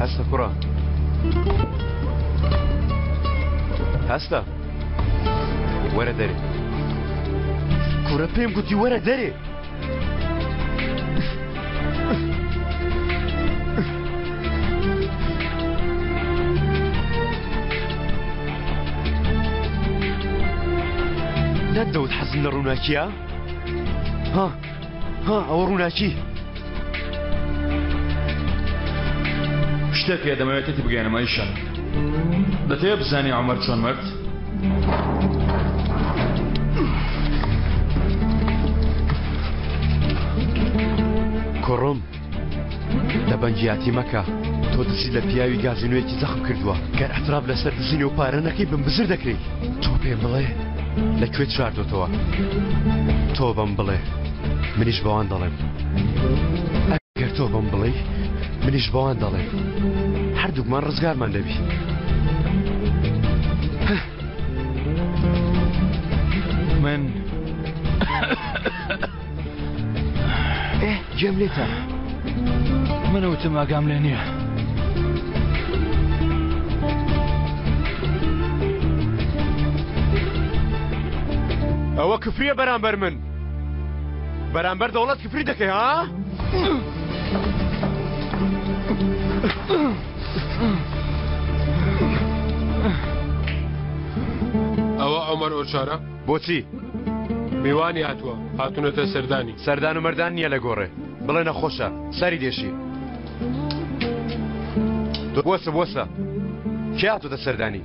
هەستە کوڕە هەستە وەرە دەرێ کوڕە پێم گوتی وەرە دەرێ نەدەوت حەزم لە ڕووناکیە؟ ها ئەوە ڕووناکی شتێک دەمەوێتێتی بگەێنەمە ئیشان دەتەوێت بزانی عومەر چۆن مرد؟ کوڕم لە بەنجیاتی مەکە تۆ دزی لە پیاوی گازینوێکی زەخم کردووە گەر ئەتراف لەسەر دزینی و پارە نەکەی بم بزر دەکەی تۆ پێم بڵێ لەکوێ چواردۆتەوە تۆ بەم بڵێ منیش بەوان دەڵێم ئەگەر تۆ بەم بڵێ منیش بەوان دەڵێم هەردووکمان ڕزگارمان دەبی من گوێم لێتە من وتم ئاگام لێ نییە ئەوە کفریە بەرامبەر من بەرامبەر دەوڵەت کفری دەکەی ها؟ ئەوە عومەر ئۆچارە؟ بۆچی؟ میوانی هاتووە هاتوونەتە سەردانی سەردان و مەردان نییە لە گۆڕێ بڵێ نەخۆشە سەری دێشی بۆسە کێ هاتووەتە سەردانی؟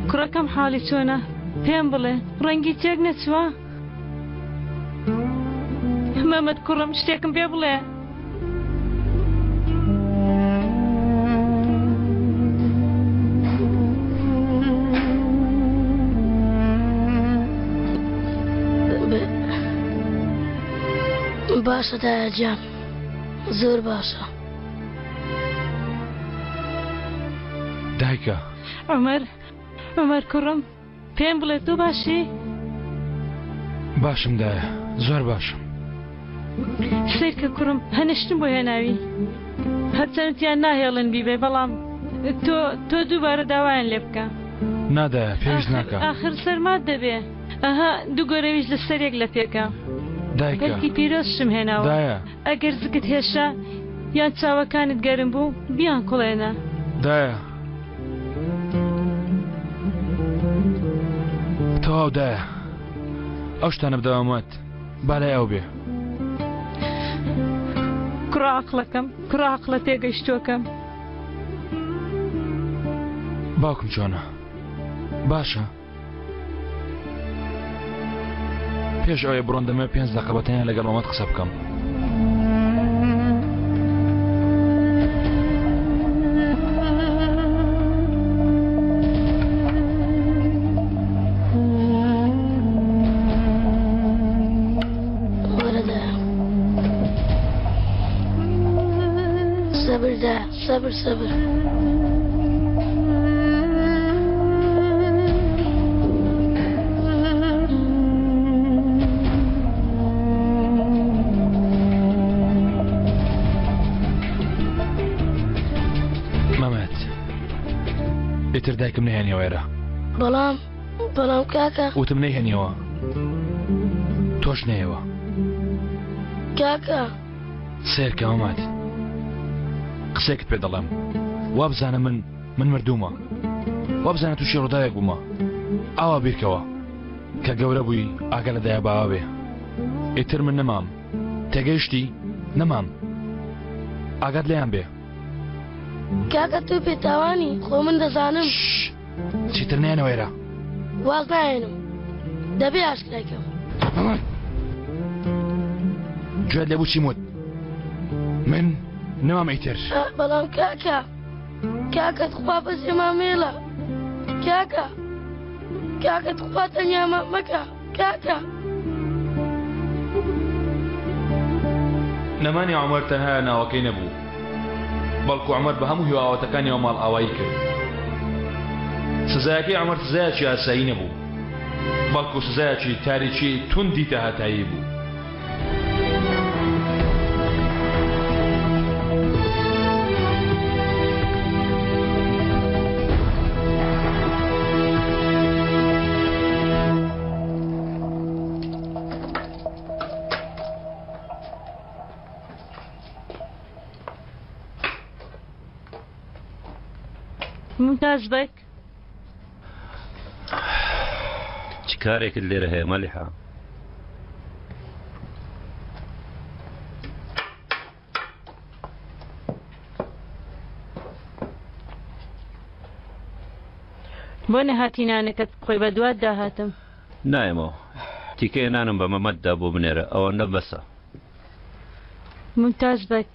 کوڕەکەم حاڵی چۆنە؟ پێم بڵێ ڕەنگی تێک نەچوە؟ مەمەد کوڕم شتێکم پێ بڵێ باشە دایەجان زۆر باشە دایکە عومەر کوڕم پێم بڵێ تۆ باشی؟ باشم دایە زۆر باشم سیرکە کوڕم هەنیشتم بۆ هێناوی هەرچەندیان ناهێڵن بیبێ بەڵام تۆ دووبارە داوایان لێ بکە نادایە پێویست ناکە ئاخر سەرمات دەبێ ئەها دوو گۆرەویش لە سەرێک لە پێکە دایکە گەلکی پیرۆستشم هێناوە دایە ئەگەر زگت هێشە یان چاوەکانت گەرم بوو بیان کوڵێنە دایە تەواو دایە ئەو شتانە بدەوامەت با لای ئەو بێ کوڕعقلە تێگەیشتووەکەم باوکم چۆنە باشە پێش ئەوەی بڕۆن دەمە 5 دقە بەتەنیا لەگەڵ مامەت قسە بکەم صبر مەمەت ئیتر دایکم نەهێنیەوە ئێرە بەڵام کاکە وتم نەیهێنیەوە تۆش نەیەوە کاکە سێرکە مەمەت قسێکت پێ دەڵێم وا بزانە من مردوومە وا بزانە تووشی ڕووداوێک بوومە ئاوا بیرکەوە کە گەورە بووی ئاگە لە دایە باوا بێ ئیتر من نەمام تێگەیشتی نەمام ئاگات لێیان بێ کاکە تۆ پێتاوانی خۆ من دەزانم چیتر نێنەوە ئێرە واز نایێنم دەبێ ئاشکراکەم گوێت لێ بوو چی موت من نەمام ئیتر بەڵام کاکەت خوا بەسێ مامێڵە کاکەت خوا تەنیا مەکە کاکە نەمانی عومەر تەنها ناوەکەی نەبوو بەڵکو عومەر بە هەموو هیواوەتەکانیەوە ماڵ ئاوایی کرد سزایەکەی عومەر سزایەکی ئاسایی نەبوو، بەڵکو سزایەکی تاریکی توندی داهاتایی بوو. ممتاز بك. چ کارێکت لێرە هەیە مەلیحە؟ بۆ نەهاتی نانەکەت خۆی بە دوات داهاتم. نایەمەوە، تیکەی نانم بە مەمەتدا بۆ بنێرە، ئەوەندە بەسە. ممتاز بك.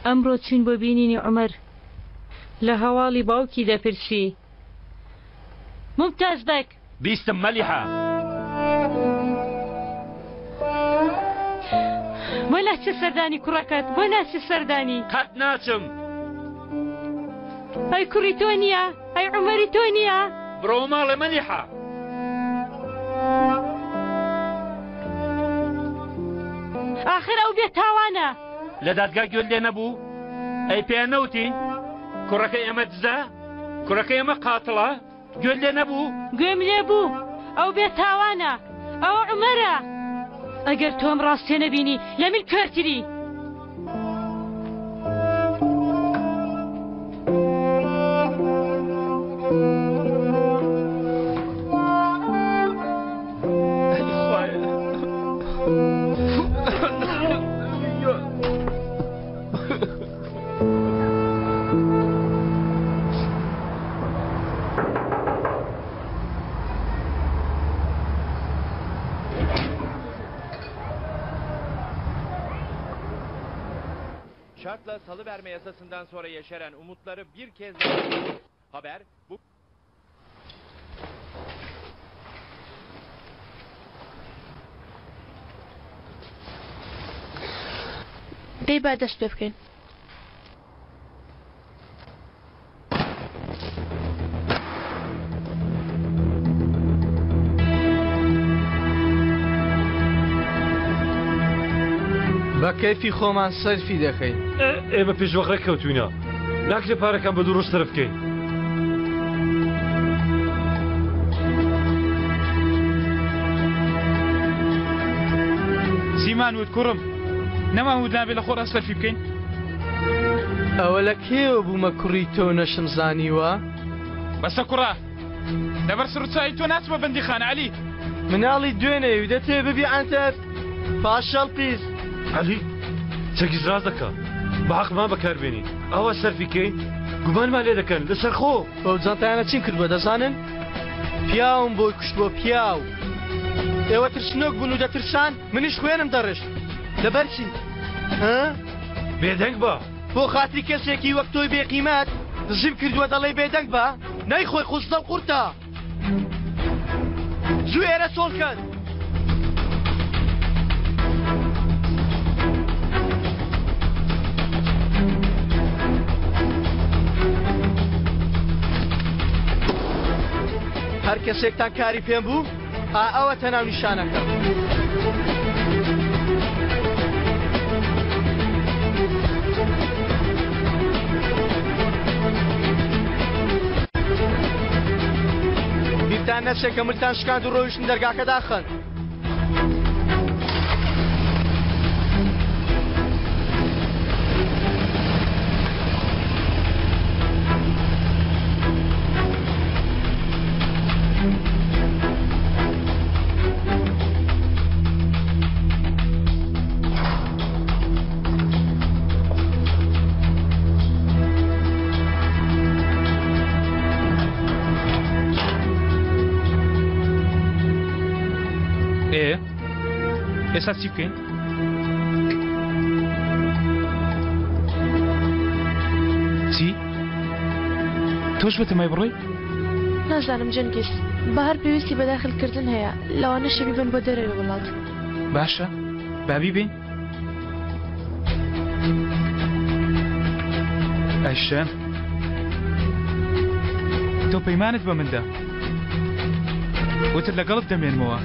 ئەمڕۆ چین بۆ بینینی عومەر لە هەواڵی باوکی دەپرسی. ممتاز بك. بیستم مەلیحە. بۆ ناچە سەردانی کوڕەکەت، بۆ ناچە سەردانی. قەت ناچم. ئەی کوڕی تۆ نییە؟ ئەی عومەری تۆ نییە؟ بڕۆ ماڵێ مەلیحە. ئاخر ئەو بێت تاوانە. لە دادگا گوێت لێ نەبوو؟ ئەی پێیان نەوتی کوڕەکەی ئەمە دزە؟ کوڕەکەی ئەمە قاتڵە؟ گوێت لێ نەبوو؟ گوێم لێ بوو. ئەو بێت تاوانە. ئەوە عومەرە. ئەگەر تۆم ڕاستێ نەبینی لە من کارتری. Şartla salıverme yasasından sonra yeşeren umutları bir kez haber bu دەی با دەست پێ بکەین. بە کەیفی خۆمان سەرفی دەکەین. ئێمە پێشوەخرە کەوتوینە، ناکرێت پارەکان بە دوڕست تەرەف بکەین. سیمان وت کوڕم، نەماوت نابێت لە خۆڕا سەرفی بکەین. ئەوە لە کێوە بوومە کوڕی تۆ نەشم زانیوە؟ بەسە کوڕا، لەبەر سروچایی تۆ ناچمە بەندیخانە عەلی. مناڵی دوێنێ دەتێ ببی ئەنتەر پاشەڵ پیس. عەلی چەکیز ڕاست دەکە، بە حەقمان بەکاربێنین. ئەوە سەرفی کەین، گومانمان لێ دەکەن لەسەر خۆ. ئەو جانتایانە چین کردووە دەزانن؟ پیاوم بۆی کوشتووە پیاو. ئێوە ترسنۆک بوون و دەترسان، منیش خوێنم دەڕشت. لەبەر چی؟ بێدەنگ بە. بۆ خاتری کەسێکی وەک تۆی بێقیمەت دژیم کردووە دەڵێ بێدەنگ بە؟ نەیخۆی خوستە و قورتە. زوو ئێرە سۆڵکەن. هەر کەسێکتان کاری پێم بوو، ئەوە تەناو نیشانەکە. بیرتان نەچێت کە ملتان شکاند و ڕۆیشتن دەرگاکە داخەن. ئێستا چی بکەین؟ چی؟ تۆش بەتەمای بڕۆی؟ نازانم جەنگیز، بە هەر پێویستی بەداخلکردن هەیە، لەوانە شەوی بن بۆ دەرەوەی وڵات. باشە، بابی بین؟ ئەیشەن تۆ پەیمانت بە مندا وتر لەگەڵت دەمێنمەوە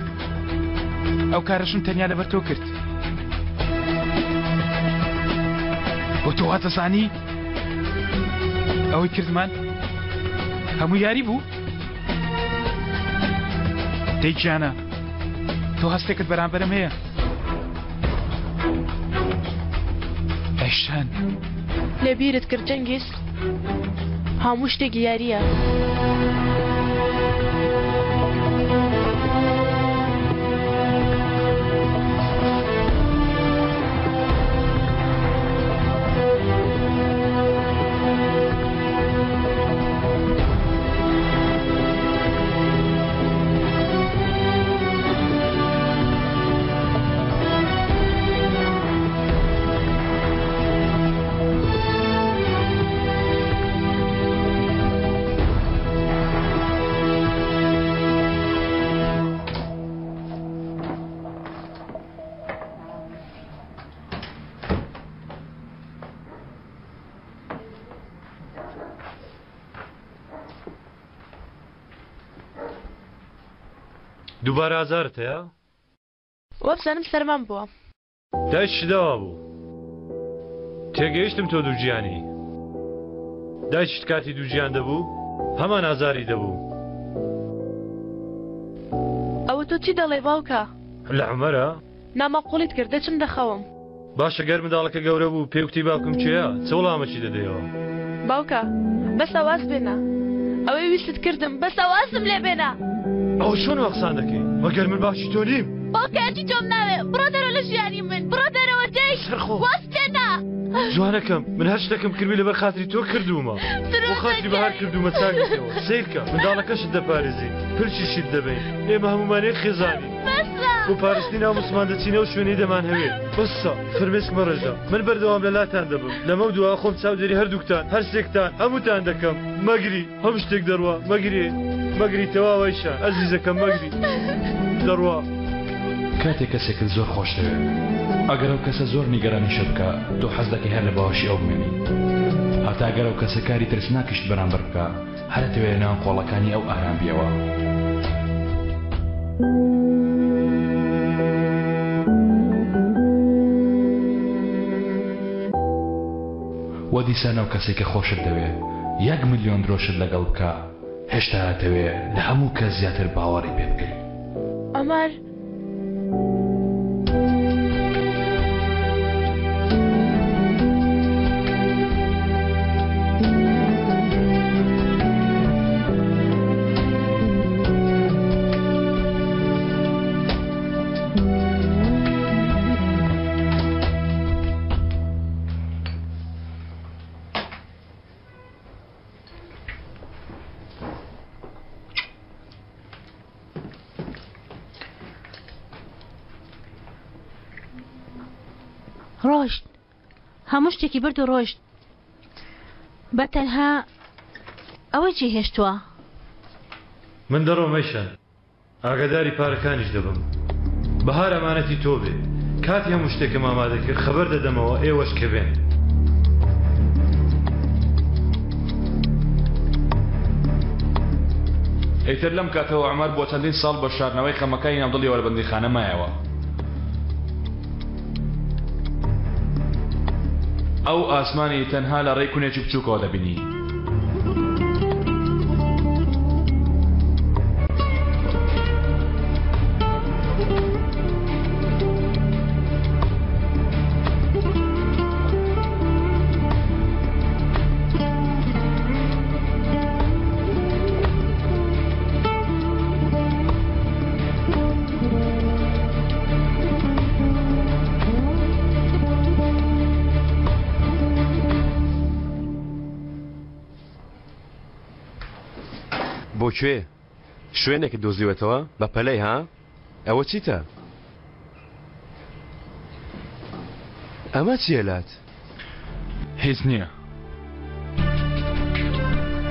ئەو کارەشم تەنیا لەبەر تۆ کرد بۆ تۆ واتەزانی ئەوەی کردمان هەموو یاری بوو دەی گیانە تۆ هەستێکت بەرامبەرم هەیە ئەیشان لەبیرت کرد جەنگیز هەموو شتێکی یاریە دووبارە ئازارت هەیە؟ وەبزانم سەرمان بووە دایکی داوا بوو تێگەیشتم تۆ دوو گیانی دایکت کاتی دوو گیان دەبوو هەمان ئازاری دەبوو ئەوە تۆ چی دەڵێ باوکە؟ لە عومەرە؟ نامەقوڵیت کرد دەچم دەخەوم باشە گەر منداڵەکە گەورە بوو پێوتی باوکم کوێیە چە وەڵامەکی دەدەیەوە باوکە بەس ئەواز بێنە ئەوەی ویست کردم بەس ئەوازم لێ بێنە ئەو چۆن وەقسان دەکەی وەگەر من باشی تۆ نیم باوکەتی تۆم ناوێ بڕۆ دەرەوە لە ژیانی من بڕۆ دەرەوە دەی واز بێنە جوانەکەم من هەر شتێکم کردووی لەبەر خاتری تۆ کردوومە بۆ خاتری بەهار کردوومە چاکەوە سیرکە منداڵەکەشت دەپارێزی پلچیشیت دەبین ئێمە هەمومانەیە خێزانی بۆ پارستی ناو مسلمان دەچینە و شوێنەی دەمان هەوێ بەسە فرمێسکمە ڕێژە من بەردەوام لە لاتان دەبم لەمە دووە خۆم چاودێری هەردووکتان هەر سێکتان هەمووتان دەکەم مەگری هەموو شتێک دەڕوا مەگری تەواوەیشان ئەزیزەکەم مەگری دەڕوا کاتێک کەسێکت زۆر خۆش دەوێت ئەگەر ئەو کەسە زۆر نیگەرانیشە بکە تۆ حەز دەکەی هەر لە باوەشی ئەو بمێنی هەتا ئەگەر ئەو کەسە کاری ترسناکیشت بەرامبەر بکە هەر دەوێت ناو قۆڵەکانی ئەو ئارام بیەوە وە دیسان ئەو کەسێکە خۆشت دەوێت 1 ملیۆن درۆشت لەگەڵ بکە هێشتا هاتەوێت لە هەموو کەس زیاتر باوەڕی پێ بکەیت ئەمار ڕۆشت هەموو شتێکی برد و ڕۆشت بە تەنها ئەوەی چی هێشتووە من دەڕۆمەیشان ئاگاداری پارەکانیش دەبم بەهار ئەمانەتی تۆ بێ کاتی هەموو شتێکم ئامادە کرد خەبەر دەدەمەوە ئێوەش کە بێن ئیتر لەم کاتەوە عومەر بۆ چەندین ساڵ بە شاردنەوەی خەمەکانی ناودڵی وەربەندیخانە مایەوە ئەو ئاسمانی تەنها لە ڕێی کونێکی بچووکەوە دەبینی بۆ کوێ شوێنێکت دۆزیوێتەوە بە پەلەی ها ئەوە چیتە ئەمە چیەلات هیچ نییە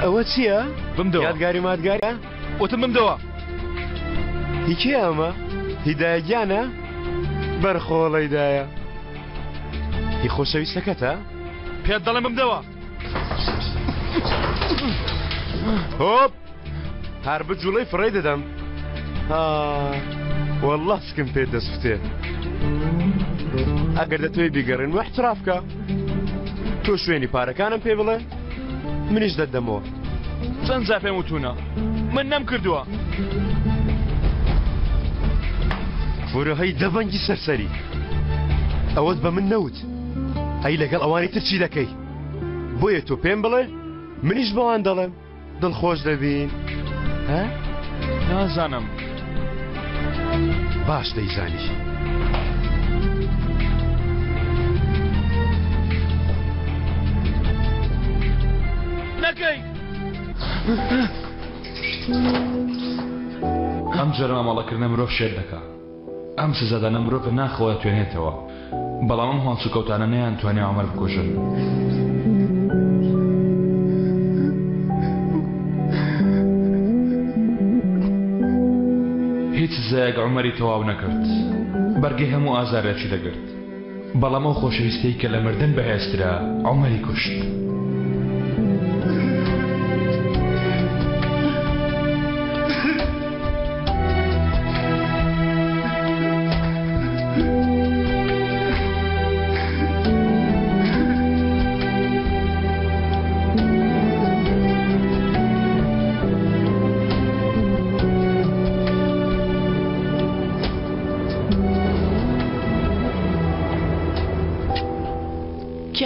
ئەوە چییە بمدەوە یادگاری مادگارە وتم بمدەوە هیچی ئەمە هیدایەگیانە بەرخۆڵەیدایە هی خۆشەویستەکەتە پێت دەڵێم بمدەوە هۆپ هەر بجوڵەی فڕێ دەدەم وەڵڵا سکم پێ دەستفتێ ئەگەر دەتوێ بیگەڕێن و احتراف بکە تۆ شوێنی پارەکانم پێ بڵێ منیش دەدەمەوە چەند جا پێم وتوونە من نەمکردووە فۆرە هەی دەبەنگی سەرسەری ئەوەت بە من نەوت هەی لەگەڵ ئەوانی تر چی دەکەی بۆیە تۆ پێم بڵێ منیش بەوان دەڵێم دڵخۆش دەبین نازانم باش دەیزانی نەکەی ئەم جۆرە مامەڵەکردنە مرۆڤ شێر دەکات ئەم سزادانە مرۆڤ ناخەوە توێنێتەوە بەڵام ئەم هەڵسوکەوتانە نەیانتوانێ عەمەر بکۆشن هیچ سزایەک عومەری تەواو نەکرد بەرگەی هەموو ئازارێکی دەگرت بەڵام ئەو خۆشەویستەی کە لە مردن بەهێزترا عومەری کوشت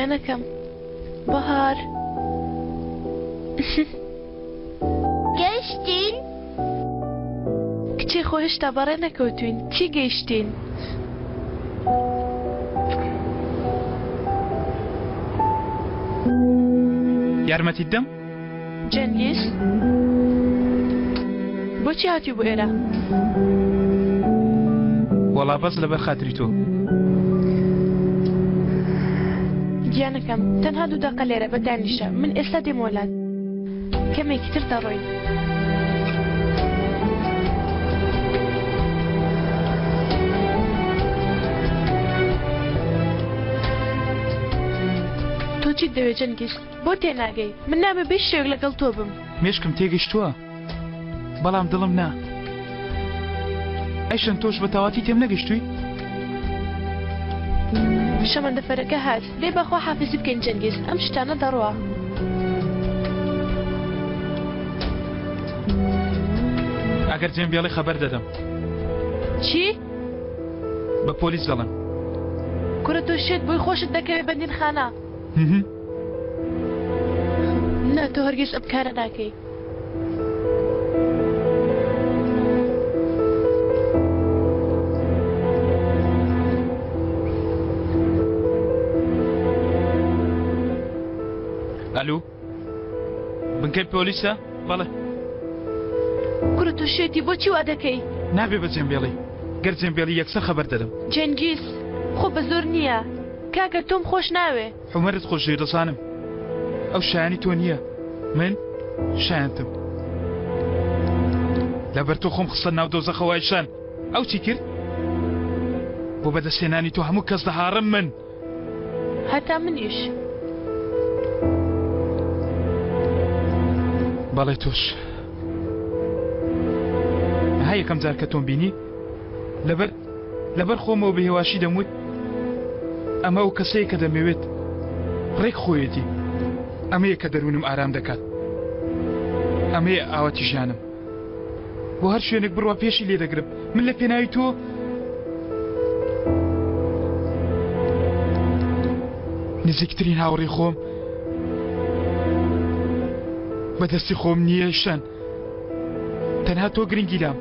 گیانەکەم بەهار گەیشتین؟ کچی خۆ هێشتا بەڕێ نەکەوتوین چی گەیشتین؟ یارمەتیت دەم؟ جەنگیز بۆچی هاتی بۆ ئێرە؟ وەڵا بەس لەبەر خاتری تۆ گیانەکەم تەنها دوو دەقە لێرە بەدانیشە من ئێستا دێم وڵات کەمێکی تر دەڕۆین تۆ چیت دەوێت جەنگیز بۆ تێناگەی من نامە بێ شێوێک لەگەڵ تۆ بم مێشکم تێگەیشتووە بەڵام دڵم نا ئەیشەن تۆش بە تەواتی تێم نەگەیشتووی شەمەندەفەرەکە هات لێ بەخوا حافزی بکەین جەنگیز ئەم شتانە دەڕوا ئەگەر جێمبێڵی خەبەر دەدەم چی؟ بە پۆلیس دەڵێن کورە تۆ شێت بۆی خۆشت دەکەوێت بەندین خانە نا تۆ هەرگیز ئەم کارە ناکەی ئەلو بنکەی پۆلیسە؟ بەڵێ کورە تۆ شێتی بۆچی وا دەکەی؟ نابێ بە جێمبێڵی گەر جێمبێڵی یەکسەر خەبەر دەدەم جەنگیز خۆ بە زۆر نییە کاکە تۆم خۆش ناوێ حومەرت خۆشی دەزانم ئەو شایانی تۆ نییە من شایەنتم لەبەر تۆ خۆم خستە ناو دۆزەخەوای شان ئەو چی کرد؟ بۆ بەدەستێنانی تۆ هەموو کەس دەهاڕم من هەتا منیش بەڵێ تۆش ها یەکەم جار کە تۆم بینی لەبەر خۆمەوە بە هێواشی دەموت ئەمە ئەو کەسەیە کە دەمەوێت ڕێک خۆیەتی ئەمەیە کە دەروونم ئارام دەکات ئەمەیە ئاوەتی ژیانم بۆ هەر شوێنێک بڕوا پێشی لێ دەگرم من لە پێناوی تۆ نزیکترین هاوڕێی خۆم بەدەستی خۆم نییە شەن تەنها تۆ گرنگی دام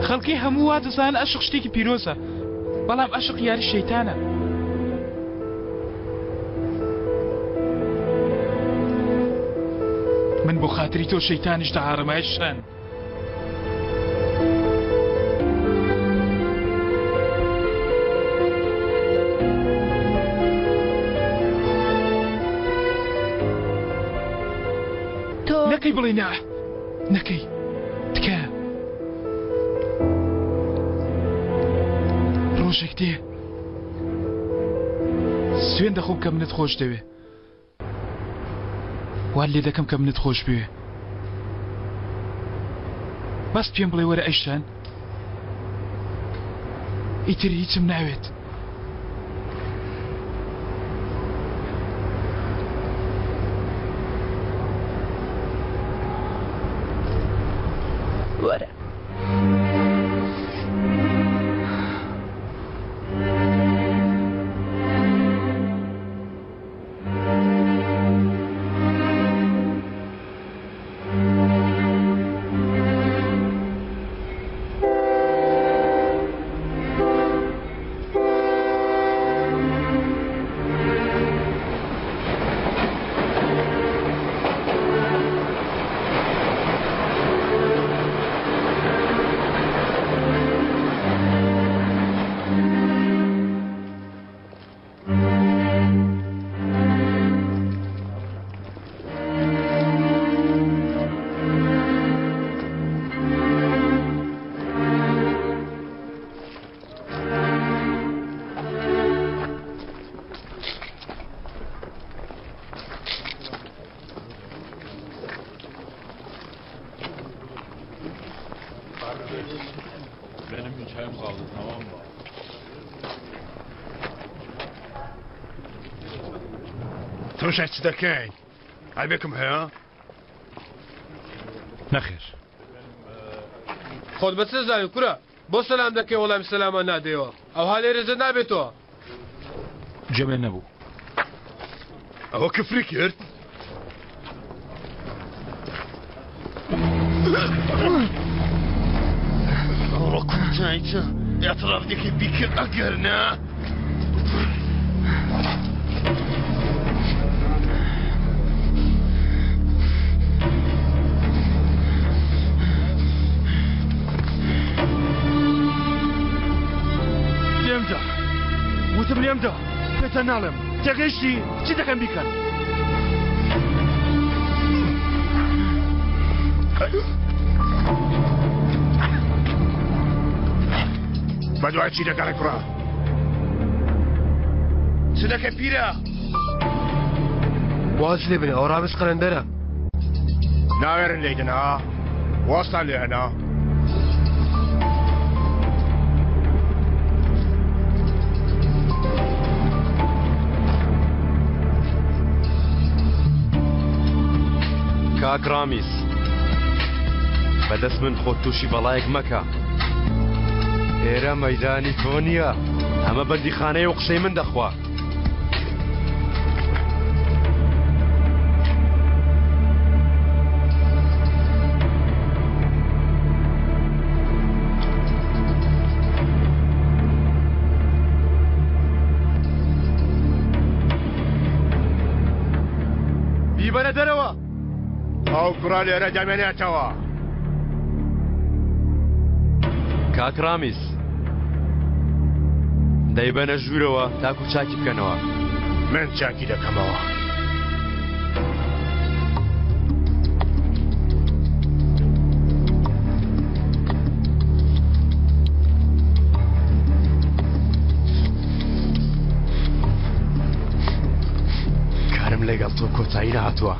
خەڵکی هەموو وا دەزانن عەشق شتێکی پیرۆزە بەڵام عەشق یاری شەیتانە من بۆ خاتری تۆ شەیتانیش دەهاڕمای شەن نەکەی بڵێ نا نەکەی تکە ڕۆژێک دێ سوێن دەخۆم کە منت خۆش دەوێ وال لێ دەکەم کە منت خۆش بوێ بەس پێم بڵێ وەرە ئەیشان ئیتر هیچم ناوێت وەرە Benim bir çayım kaldı, tamam mı? تۆش چ دەکەی؟ هەربێکم هەیە؟ نەخێر خۆت بەچ زانین کورە بۆ سەلام دەکەی وەڵام سەلامە نادەیەوە ئەو هەلێرەزە نابێتەوە جەمێ نەبوو ئەوە کفری کرد؟ ئەوڕۆ کوتایتە ئێترافدێکی بیکرد ئەگەر نا؟ لێمدا وتم لێمدا پێتە ناڵێم تێگەیشتی چی دەکەم بیکەن بەدوای چی دەکەڕێ کوڕە؟ چ دەکەی پیرە؟ واز لێ بنێ ئەو ڕامز قەرەندەرە ناوێرن لێیدنە وەستان لێ هەنا کاک ڕامیز بەدەست من خۆت تووشی بەڵایەک مەکە ئێرە مەیدانی تۆ نییە ئەمە بەندیخانەیە و قسەی من دەخوا بیبەرە دەرەوە ئەو کوڕا لێرە دەمێنێتەوە کاک ڕامیز دەیبەنە ژوورەوە تاکو چاکی بکەنەوە من چاکی دەکەمەوە کارم لەگەڵ تۆ کۆتایی نهاتووە